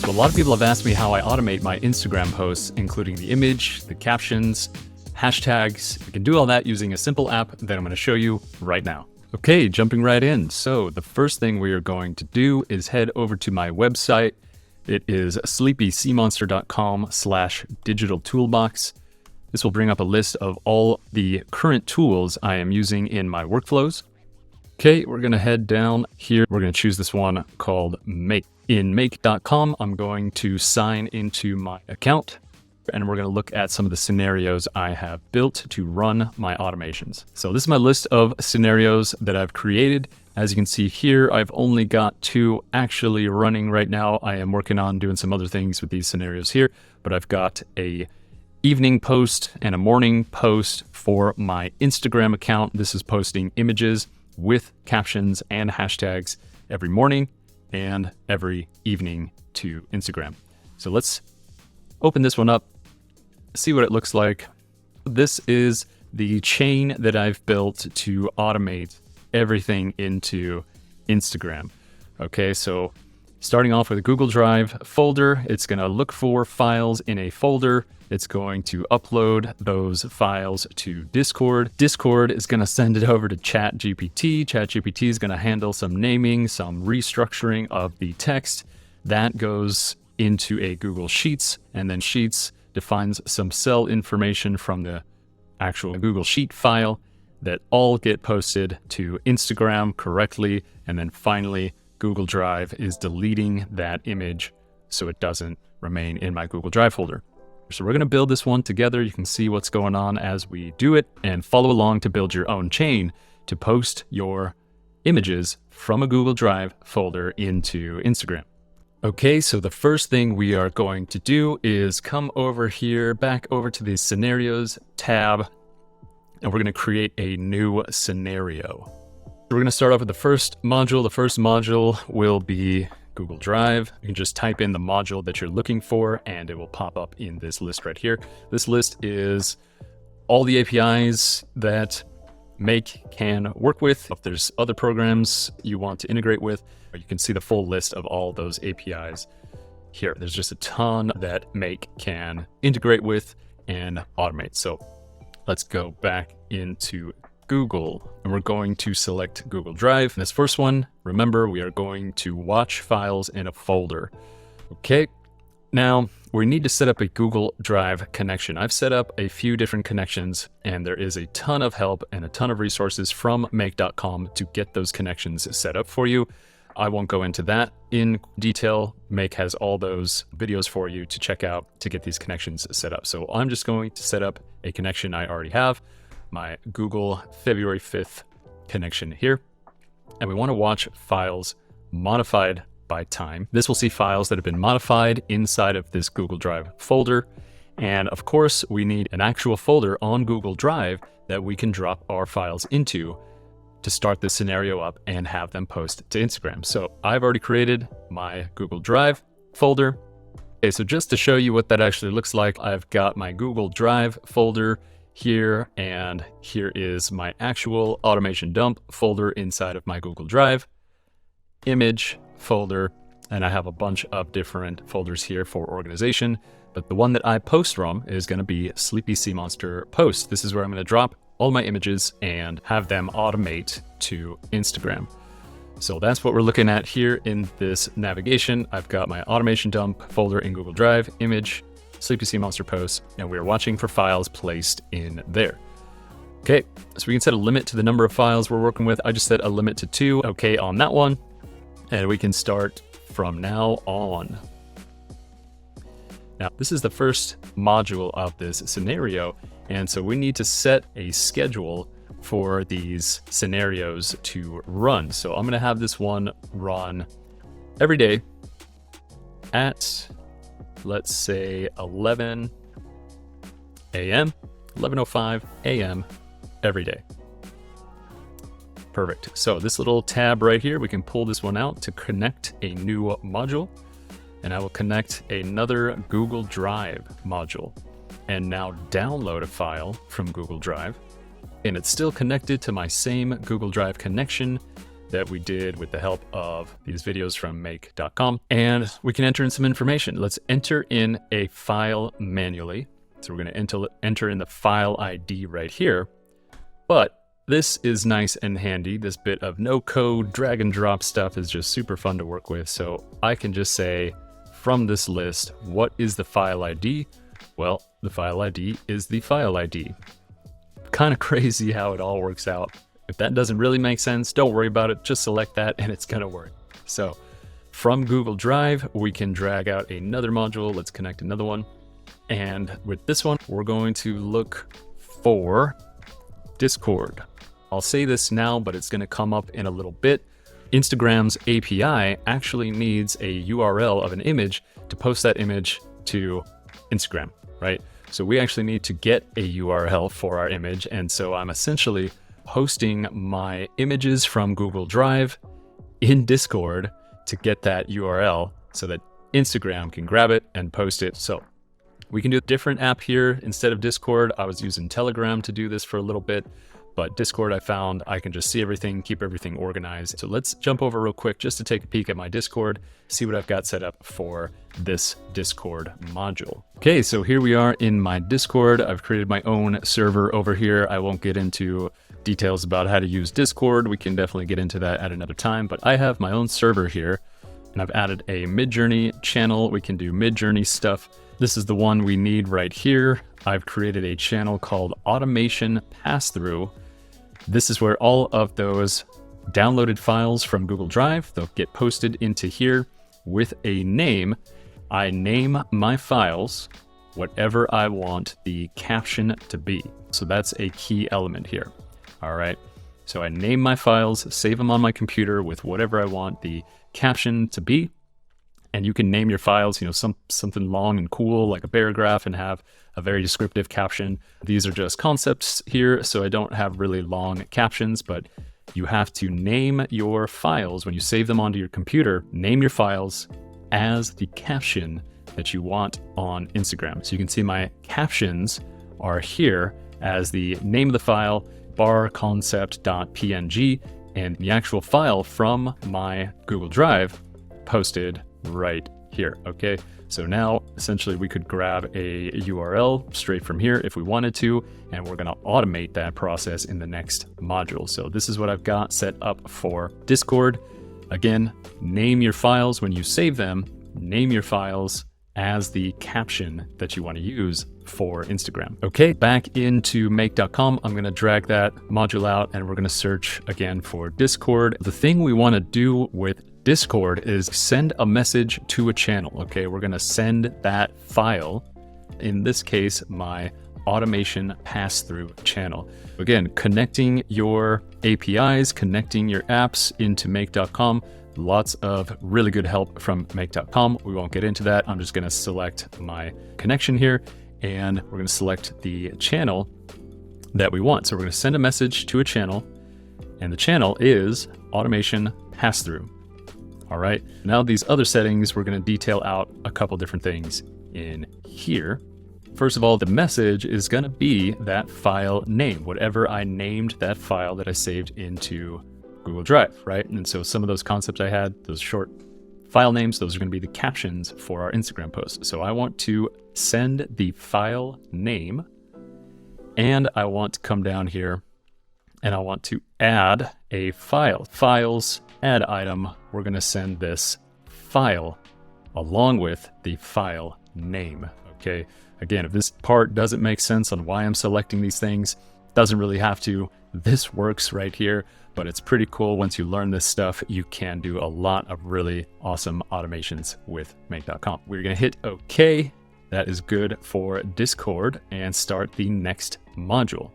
So a lot of people have asked me how I automate my Instagram posts, including the image, the captions, hashtags. I can do all that using a simple app that I'm going to show you right now. Okay, jumping right in. So the first thing we are going to do is head over to my website. It is sleepyseamonster.com/digital toolbox. This will bring up a list of all the current tools I am using in my workflows. Okay, we're going to head down here. We're going to choose this one called Make. In make.com, I'm going to sign into my account, and we're going to look at some of the scenarios I have built to run my automations. So this is my list of scenarios that I've created. As you can see here, I've only got 2 actually running right now. I am working on doing some other things with these scenarios here, but I've got a evening post and a morning post for my Instagram account. This is posting images with captions and hashtags every morning and every evening to Instagram. So let's open this one up, see what it looks like. This is the chain that I've built to automate everything into Instagram. Okay, so starting off with a Google Drive folder, it's going to look for files in a folder. It's going to upload those files to Discord. Discord is going to send it over to ChatGPT. ChatGPT is going to handle some naming, some restructuring of the text. That goes into a Google Sheets, and then Sheets defines some cell information from the actual Google Sheet file that all get posted to Instagram correctly. And then finally, Google Drive is deleting that image so it doesn't remain in my Google Drive folder. So we're going to build this one together. You can see what's going on as we do it and follow along to build your own chain to post your images from a Google Drive folder into Instagram. Okay, so the first thing we are going to do is come over here, back over to the scenarios tab, and we're going to create a new scenario. We're going to start off with the first module. The first module will be Google Drive. You can just type in the module that you're looking for and it will pop up in this list right here. This list is all the APIs that Make can work with. If there's other programs you want to integrate with, you can see the full list of all those APIs here. There's just a ton that Make can integrate with and automate. So let's go back into Google, and we're going to select Google Drive. This first one, remember, we are going to watch files in a folder. Okay, now we need to set up a Google Drive connection. I've set up a few different connections, and there is a ton of help and a ton of resources from make.com to get those connections set up for you. I won't go into that in detail. Make has all those videos for you to check out to get these connections set up. So I'm just going to set up a connection I already have, my Google February 5th connection here. And we want to watch files modified by time. This will see files that have been modified inside of this Google Drive folder. And of course, we need an actual folder on Google Drive that we can drop our files into to start this scenario up and have them post to Instagram. So I've already created my Google Drive folder. Okay, so just to show you what that actually looks like, I've got my Google Drive folder here, and here is my actual automation dump folder inside of my Google Drive image folder, and I have a bunch of different folders here for organization, but the one that I post from is going to be Sleepy Sea Monster Post. This is where I'm going to drop all my images and have them automate to Instagram. So that's what we're looking at here in this navigation. I've got my automation dump folder in Google Drive, image, Sleepy Sea Monster Post, and we're watching for files placed in there. Okay, so we can set a limit to the number of files we're working with. I just set a limit to 2, okay, on that one. And we can start from now on. Now, this is the first module of this scenario, and so we need to set a schedule for these scenarios to run. So I'm gonna have this one run every day at, let's say 11 a.m., 11:05 a.m. every day. Perfect. So this little tab right here, we can pull this one out to connect a new module, and I will connect another Google Drive module and now download a file from Google Drive. And it's still connected to my same Google Drive connection that we did with the help of these videos from make.com, and we can enter in some information. Let's enter in a file manually. So we're going to enter in the file ID right here. But this is nice and handy. This bit of no code drag and drop stuff is just super fun to work with. So I can just say from this list, what is the file ID? Well, the file ID is the file ID. Kind of crazy how it all works out. If that doesn't really make sense, don't worry about it. Just select that and it's going to work. So from Google Drive, we can drag out another module. Let's connect another one. And with this one, we're going to look for Discord. I'll say this now, but it's going to come up in a little bit. Instagram's API actually needs a URL of an image to post that image to Instagram, right? So we actually need to get a URL for our image. And so I'm essentially hosting my images from Google Drive in Discord to get that URL so that Instagram can grab it and post it. So we can do a different app here. Instead of Discord, I was using Telegram to do this for a little bit, but Discord I found I can just see everything, keep everything organized. So let's jump over real quick just to take a peek at my Discord, see what I've got set up for this Discord module. Okay, so here we are in my Discord. I've created my own server over here. I won't get into details about how to use Discord. We can definitely get into that at another time, but I have my own server here and I've added a Midjourney channel. We can do Midjourney stuff. This is the one we need right here. I've created a channel called Automation Pass-Through. This is where all of those downloaded files from Google Drive, they'll get posted into here with a name. I name my files whatever I want the caption to be. So that's a key element here. All right. So I name my files, save them on my computer with whatever I want the caption to be. And you can name your files, something long and cool like a paragraph and have a very descriptive caption. These are just concepts here, so I don't have really long captions, but you have to name your files when you save them onto your computer. Name your files as the caption that you want on Instagram. So you can see my captions are here as the name of the file, barconcept.png, and the actual file from my Google Drive posted right here. Okay, so now essentially we could grab a URL straight from here if we wanted to, and we're going to automate that process in the next module. So this is what I've got set up for Discord. Again, name your files when you save them, name your files as the caption that you want to use for Instagram. Okay, back into make.com, I'm going to drag that module out and we're going to search again for Discord. The thing we want to do with Discord is send a message to a channel. Okay, we're going to send that file, in this case, my automation pass-through channel. Again, connecting your APIs, connecting your apps into make.com. Lots of really good help from make.com. We won't get into that. I'm just going to select my connection here and we're going to select the channel that we want. So we're going to send a message to a channel and the channel is automation pass-through. All right, now these other settings, we're going to detail out a couple different things in here. First of all, the message is going to be that file name, whatever I named that file that I saved into Google Drive, right? And so some of those concepts I had, those short file names, those are going to be the captions for our Instagram posts. So I want to send the file name and I want to come down here and I want to add a file. Files, add item. We're going to send this file along with the file name. Okay. Again, if this part doesn't make sense on why I'm selecting these things, doesn't really have to. This works right here, but it's pretty cool. Once you learn this stuff, you can do a lot of really awesome automations with make.com. We're going to hit OK. That is good for Discord and start the next module.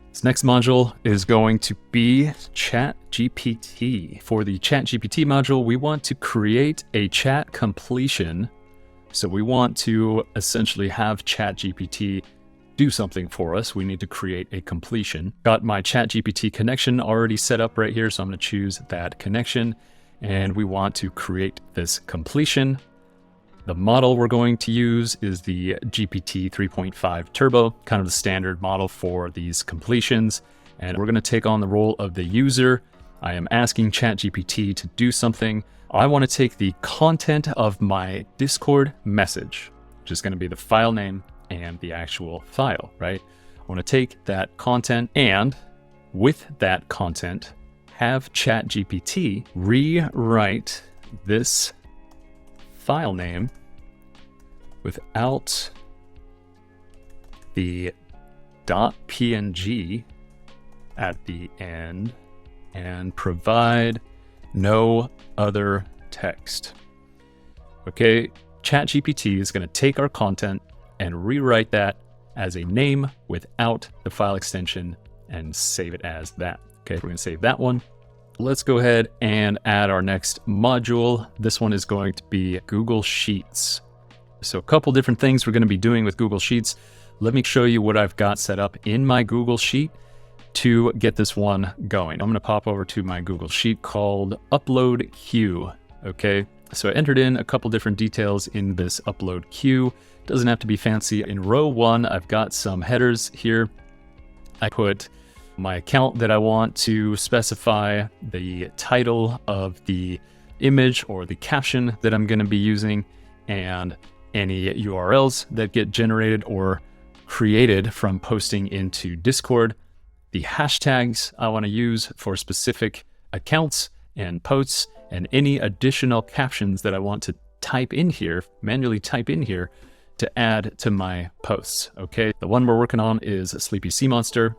This next module is going to be ChatGPT. For the ChatGPT module, we want to create a chat completion. So we want to essentially have ChatGPT do something for us. We need to create a completion. Got my ChatGPT connection already set up right here. So I'm going to choose that connection and we want to create this completion. The model we're going to use is the GPT 3.5 Turbo, kind of the standard model for these completions. And we're going to take on the role of the user I am asking ChatGPT to do something. I want to take the content of my Discord message, which is going to be the file name and the actual file, right? I want to take that content and with that content, have ChatGPT rewrite this file name without the .png at the end and provide no other text. Okay, ChatGPT is going to take our content and rewrite that as a name without the file extension and save it as that. Okay, we're going to save that one. Let's go ahead and add our next module. This one is going to be Google Sheets. So a couple different things we're going to be doing with Google Sheets. Let me show you what I've got set up in my Google Sheet to get this one going. I'm going to pop over to my Google Sheet called Upload Queue. Okay, so I entered in a couple different details in this upload queue. Doesn't have to be fancy. In row 1, I've got some headers here. I put my account that I want to specify, the title of the image or the caption that I'm going to be using, and any URLs that get generated or created from posting into Discord, the hashtags I want to use for specific accounts and posts, and any additional captions that I want to type in here, manually type in here to add to my posts. Okay, the one we're working on is Sleepy Sea Monster.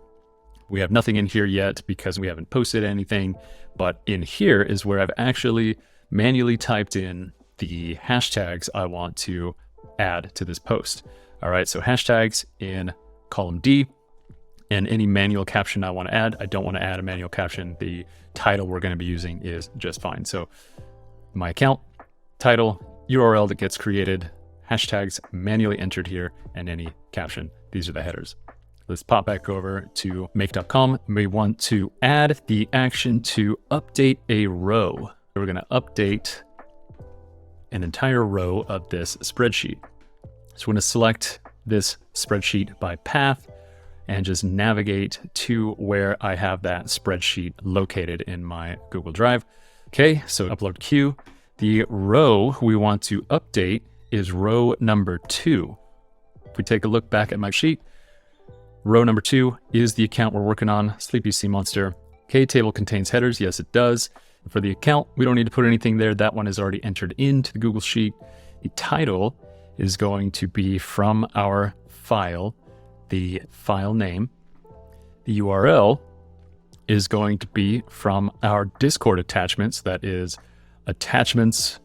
We have nothing in here yet because we haven't posted anything, but in here is where I've actually manually typed in the hashtags I want to add to this post. All right, so hashtags in column D, and any manual caption I want to add. I don't want to add a manual caption. The title we're going to be using is just fine. So my account, title, URL that gets created, hashtags manually entered here, and any caption. These are the headers. Let's pop back over to make.com. We want to add the action to update a row. We're going to update an entire row of this spreadsheet. So we're going to select this spreadsheet by path and just navigate to where I have that spreadsheet located in my Google Drive. Okay, so upload queue. The row we want to update is row number 2. If we take a look back at my sheet, row number 2 is the account we're working on, Sleepy Sea Monster. Okay, table contains headers. Yes, it does. For the account, we don't need to put anything there. That one is already entered into the Google Sheet. The title is going to be from our file, the file name. The URL is going to be from our Discord attachments. That is attachments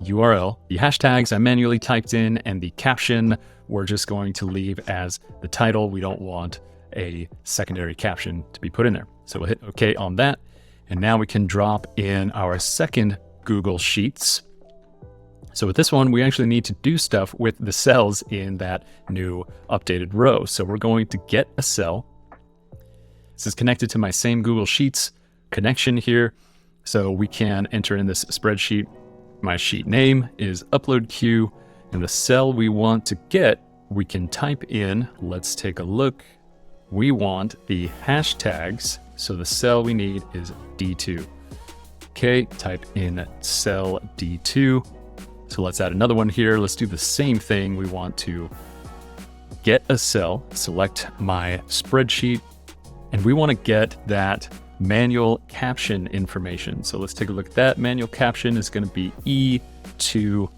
URL. The hashtags I manually typed in, and the caption we're just going to leave as the title. We don't want a secondary caption to be put in there. So we'll hit OK on that. And now we can drop in our second Google Sheets. So with this one, we actually need to do stuff with the cells in that new updated row. So we're going to get a cell. This is connected to my same Google Sheets connection here. So we can enter in this spreadsheet. My sheet name is upload queue, and the cell we want to get, we can type in. Let's take a look. We want the hashtags. So the cell we need is D2. Okay, type in cell D2. So let's add another one here. Let's do the same thing. We want to get a cell, select my spreadsheet, and we want to get that manual caption information. So let's take a look at that. Manual caption is going to be E2.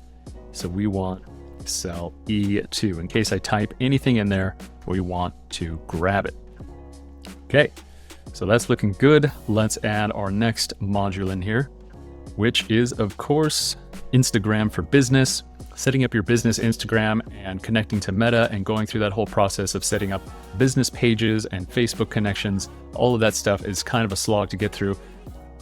So we want cell E2. In case I type anything in there, we want to grab it. Okay, so that's looking good. Let's add our next module in here, which is, of course, Instagram for Business. Setting up your business Instagram and connecting to Meta and going through that whole process of setting up business pages and Facebook connections. All of that stuff is kind of a slog to get through.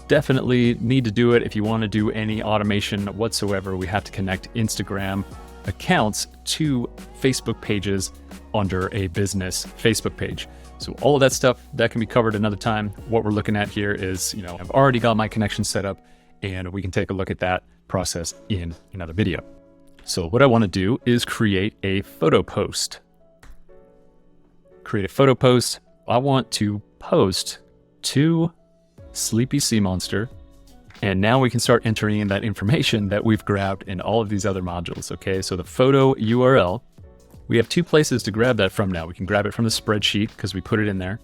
Definitely need to do it if you want to do any automation whatsoever. We have to connect Instagram accounts to Facebook pages under a business Facebook page. So all of that stuff, that can be covered another time. What we're looking at here is, I've already got my connection set up, and we can take a look at that process in another video. So what I want to do is create a photo post. Create a photo post. I want to post 2 Sleepy Sea Monster. And now we can start entering in that information that we've grabbed in all of these other modules, okay? So the photo URL, we have two places to grab that from now. We can grab it from the spreadsheet because we put it in there,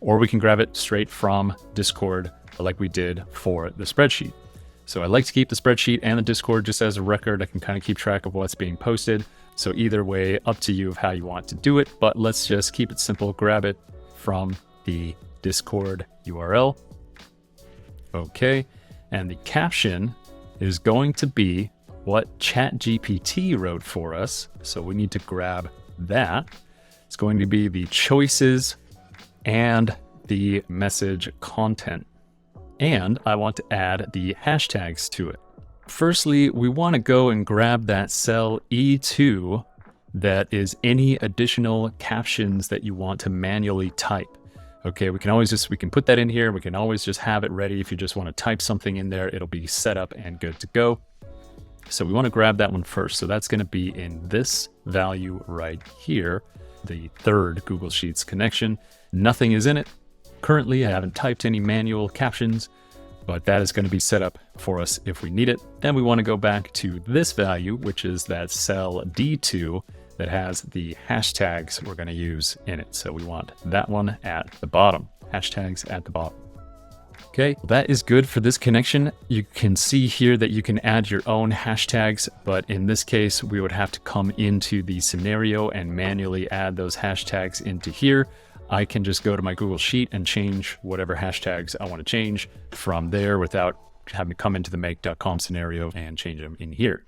or we can grab it straight from Discord like we did for the spreadsheet. So I like to keep the spreadsheet and the Discord just as a record. I can kind of keep track of what's being posted. So either way, up to you of how you want to do it, but let's just keep it simple. Grab it from the Discord URL. Okay. And the caption is going to be what ChatGPT wrote for us. So we need to grab that. It's going to be the choices and the message content. And I want to add the hashtags to it. Firstly, we want to go and grab that cell E2 that is any additional captions that you want to manually type. Okay, we can put that in here. We can always just have it ready. If you just want to type something in there, it'll be set up and good to go. So we want to grab that one first. So that's going to be in this value right here, the third Google Sheets connection. Nothing is in it. Currently, I haven't typed any manual captions, but that is going to be set up for us if we need it. Then we want to go back to this value, which is that cell D2 that has the hashtags we're going to use in it. So we want that one at the bottom, hashtags at the bottom. Okay, that is good for this connection. You can see here that you can add your own hashtags, but in this case, we would have to come into the scenario and manually add those hashtags into here. I can just go to my Google Sheet and change whatever hashtags I want to change from there without having to come into the make.com scenario and change them in here.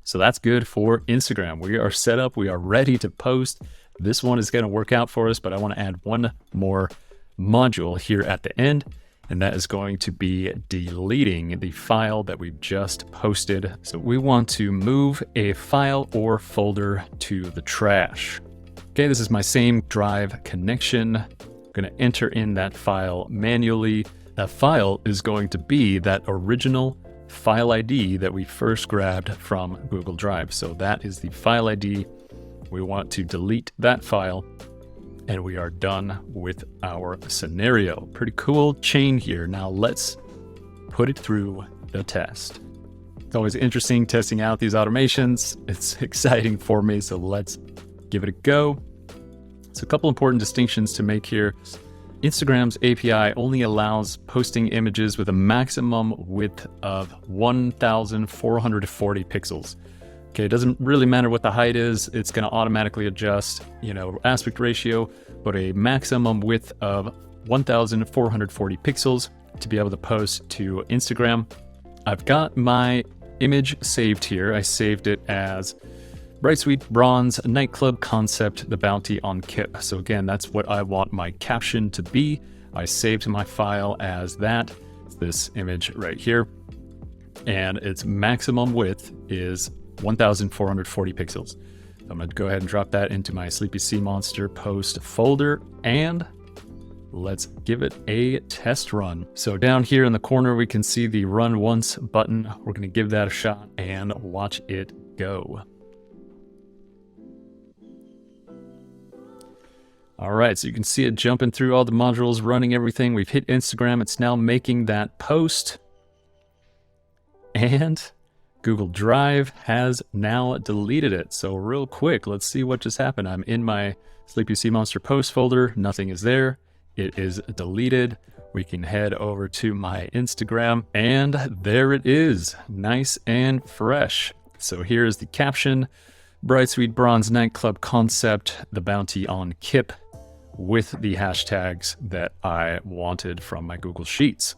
So that's good for Instagram. We are set up. We are ready to post. This one is going to work out for us, but I want to add one more module here at the end, and that is going to be deleting the file that we've just posted. So we want to move a file or folder to the trash. Okay, this is my same Drive connection. I'm going to enter in that file manually. That file is going to be that original file ID that we first grabbed from Google Drive. So that is the file ID. We want to delete that file, and we are done with our scenario. Pretty cool chain here. Now let's put it through the test. It's always interesting testing out these automations. It's exciting for me, so let's give it a go. So a couple important distinctions to make here. Instagram's API only allows posting images with a maximum width of 1,440 pixels. Okay, it doesn't really matter what the height is. It's going to automatically adjust, aspect ratio, but a maximum width of 1,440 pixels to be able to post to Instagram. I've got my image saved here. I saved it as Bright Sweet Bronze Nightclub Concept, The Bounty on Kip. So again, that's what I want my caption to be. I saved my file as that. It's this image right here. And its maximum width is 1,440 pixels. So I'm going to go ahead and drop that into my Sleepy Sea Monster post folder, and let's give it a test run. So down here in the corner, we can see the run once button. We're going to give that a shot and watch it go. All right, so you can see it jumping through all the modules, running everything. We've hit Instagram. It's now making that post. And Google Drive has now deleted it. So real quick, let's see what just happened. I'm in my Sleepy Sea Monster post folder. Nothing is there. It is deleted. We can head over to my Instagram, and there it is, nice and fresh. So here's the caption: Bright Sweet Bronze Nightclub Concept, The Bounty on Kip, with the hashtags that I wanted from my Google Sheets.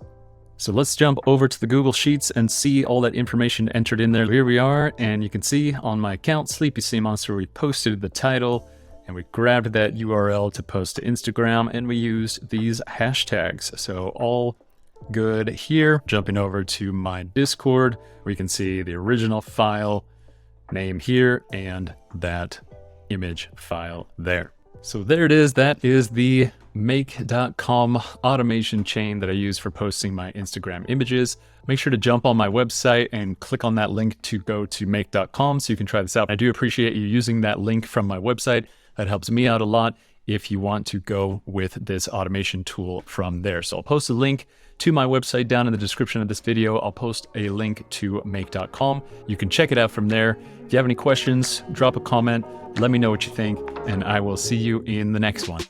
So let's jump over to the Google Sheets and see all that information entered in there. Here we are, and you can see on my account, Sleepy Sea Monster, we posted the title, and we grabbed that URL to post to Instagram, and we used these hashtags. So all good here. Jumping over to my Discord, we can see the original file name here and that image file there. So there it is. That is the make.com automation chain that I use for posting my Instagram images. Make sure to jump on my website and click on that link to go to make.com so you can try this out. I do appreciate you using that link from my website. That helps me out a lot if you want to go with this automation tool from there. So I'll post a link to my website down in the description of this video. I'll post a link to make.com. You can check it out from there. If you have any questions, drop a comment, let me know what you think, and I will see you in the next one.